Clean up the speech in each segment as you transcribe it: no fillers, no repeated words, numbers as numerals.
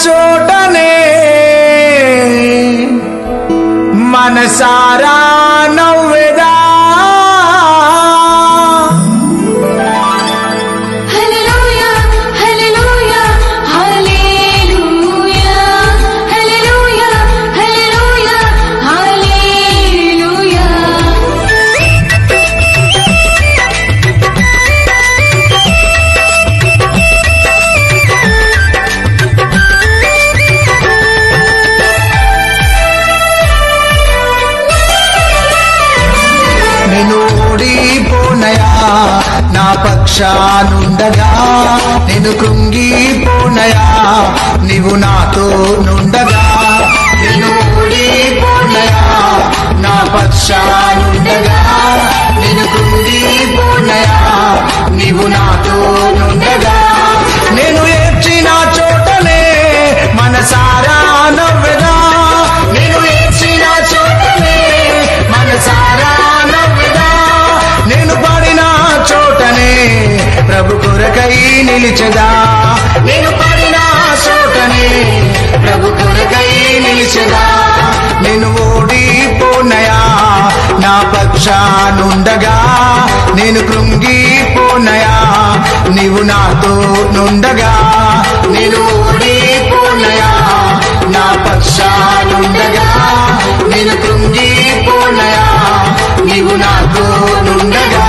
చోటనే మనసారా నవ్వెదా నా పక్షానుండగా నేను కృంగిపోనయా నీవు నాతో నుండగా నేను ఓడిపోనయా నా పక్షానుండగా నేను కృంగిపోనయా నీవు నాతో నుండగా నేను ఏడ్చిన చోటనే మనసారా నవ్వెదా నేను ఏడ్చిన చోటనే మనసారా నవ్వెదా నేను పడిన చోటనే ప్రభు కొరకై నిలిచెదా నేను పడిన చోటనే ప్రభు కొరకై నిలిచెదా నేను ఓడిపోనయా నా పక్షానుండగా నేను కృంగిపోనయా నీవు నాతో నుండగా నేను ఓడిపోనయా నా పక్షానుండగా నేను కృంగిపోనయా నీవు నాతో నుండగా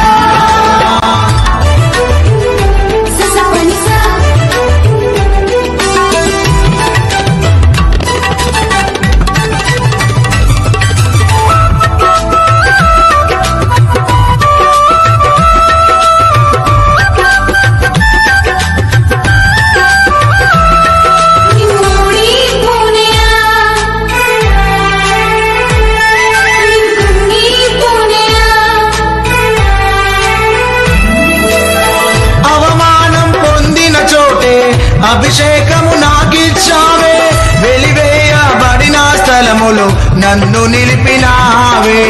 అభిషేకము నాకిచ్చావే వెలివేయబడిన స్థలములో నన్ను నిలిపినావే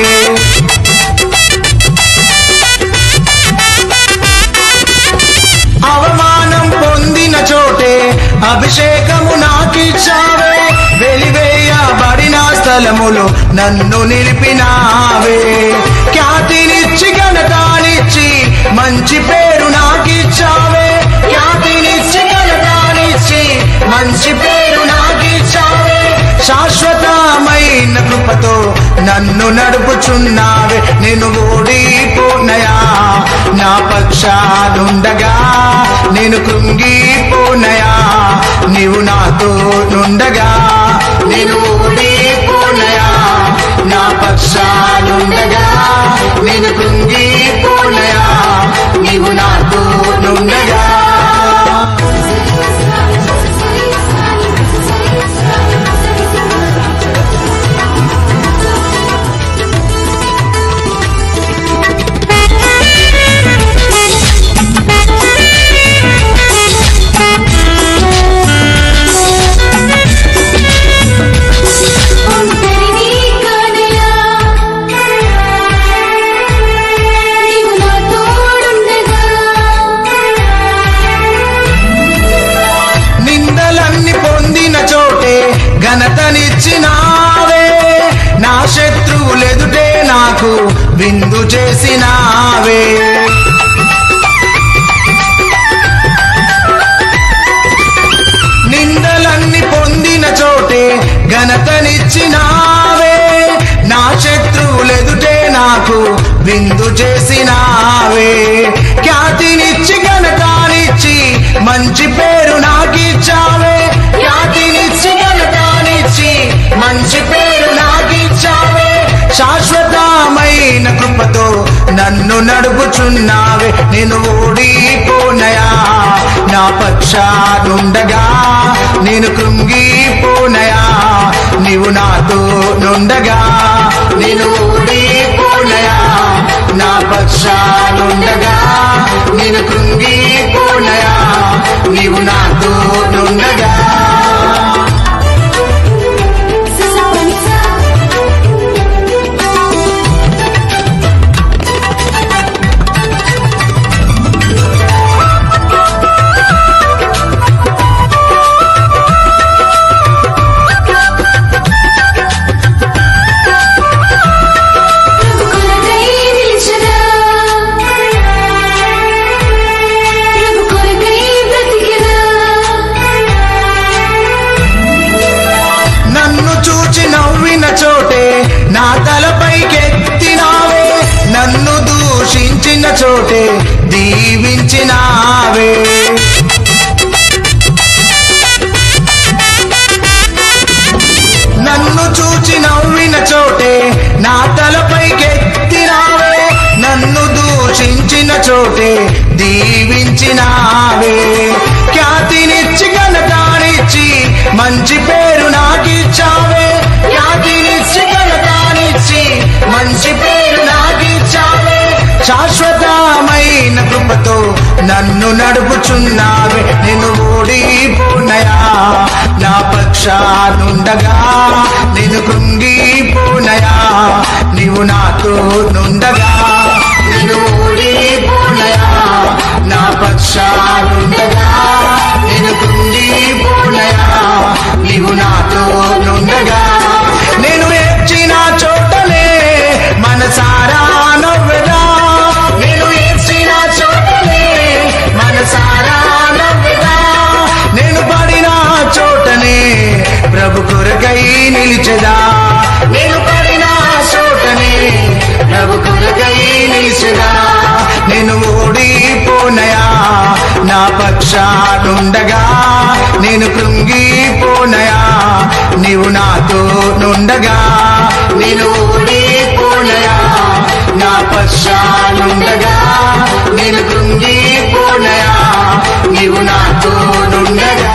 అవమానం పొందిన చోటే అభిషేకము నాకిచ్చావే వెలివేయబడిన స్థలములో నన్ను నిలిపినావే ఖ్యాతినిచ్చి ఘనతనిచ్చి మంచి పేరు నాకిచ్చావే ఖ్యాతినిచ్చి మంచి పేరు నాకిచ్చావే శాశ్వతమైన కృపతో నన్ను నడుపుచున్నావే నేను ఓడిపోనయా నా పక్షానుండగా నేను కృంగిపోనయా నీవు నాతో నుండగా నేను ఓడిపోనయా నా పక్షానుండగా నేను కృంగిపోనయా నీవు నాతో నుండగా ఘనతనిచ్చినావే నా శత్రువులెదుటే నాకు విందు చేసినావే నిందలన్నీ పొందిన చోటే ఘనతనిచ్చినావే నా శత్రువులెదుటే నాకు విందు చేసినావే ఖ్యాతినిచ్చి ఘనతనిచ్చి మంచి పేరు నాకిచ్చావే ఖ్యాతినిచ్చి ఘనతనిచ్చి మంచి పేరు నాకిచ్చావే శాశ్వతమైన కృపతో నన్ను నడుపుచున్నావే నేను ఓడిపోనయా నా పక్షానుండగా నేను కృంగిపోనయా నీవు నాతో నుండగా నేను ఓడిపోనయా నా పక్షానుండగా నేను కృంగిపోనయా నీవు నాతో నుండగా చోటే దీవించినావే. నన్ను చూచి నవ్విన చోటే నా తలపైకెత్తినావే. నన్ను దూషించిన చోటే దీవించినావే. ఖ్యాతినిచ్చి ఘనతానిచ్చి మంచి పేరు నాకిచ్చావే. ఖ్యాతినిచ్చి ఘనతానిచ్చి మంచి పేరు నాకిచ్చావే. శాశ్వతమైన కృపతో నన్ను నడుపుచున్నావే. నేను ఓడిపోనయా నా పక్షానుండగా, నేను కృంగిపోనయా నీవు నాతో నుండగా. నేను ఓడిపోనయా నా పక్షానుండగా, నేను కృంగిపోనయా నీవు నాతో నుండగా. నేను ఏడ్చిన చోటనే మనసారా నవ్వెదా. నేను ఏడ్చిన చోటనే మనసారా నవ్వెదా. నేను పడిన చోటనే ప్రభు కొరకై నిలిచెదా. నేను పడిన చోటనే ప్రభు కొరకై నిలిచెదా. నేను ఓడిపోనయా నా పక్షానుండగా, నేను కృంగిపోనయా నీవు నాతో నుండగా. నేను ఓడిపోనయా నా పక్షానుండగా, నేను కృంగిపోనయా నీవు నాతో నుండగా.